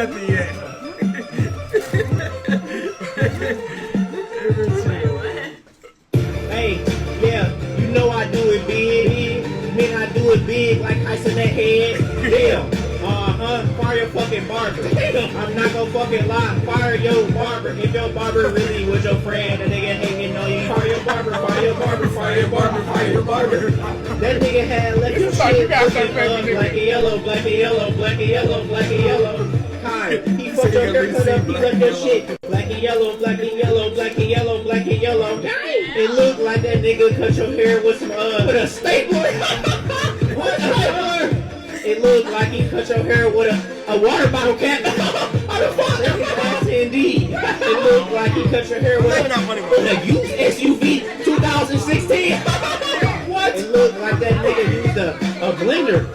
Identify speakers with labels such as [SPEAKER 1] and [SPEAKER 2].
[SPEAKER 1] nothing yet.
[SPEAKER 2] Hey, yeah, you know I do it big. Man, I do it big like ice in the head. Yeah, fire your fucking barber. I'm not gonna fucking lie, fire your barber. If your barber really was your friend, and nigga hanging on you, fire your barber, fire your barber, fire your barber, fire your barber. That nigga had left your shit looking black and yellow, black and yellow, black and yellow, black and yellow. Hi, he fucked your haircut up, he left your shit black and yellow, black and yellow, black and yellow, black and yellow. It looked like that nigga cut your hair with some with a stapler. What a stapler? It looked like he cut your hair with a water bottle cap. How the fuck? That's indeed. It looked like he cut your hair with a used SUV 2016. What? It looked like that nigga used a blender.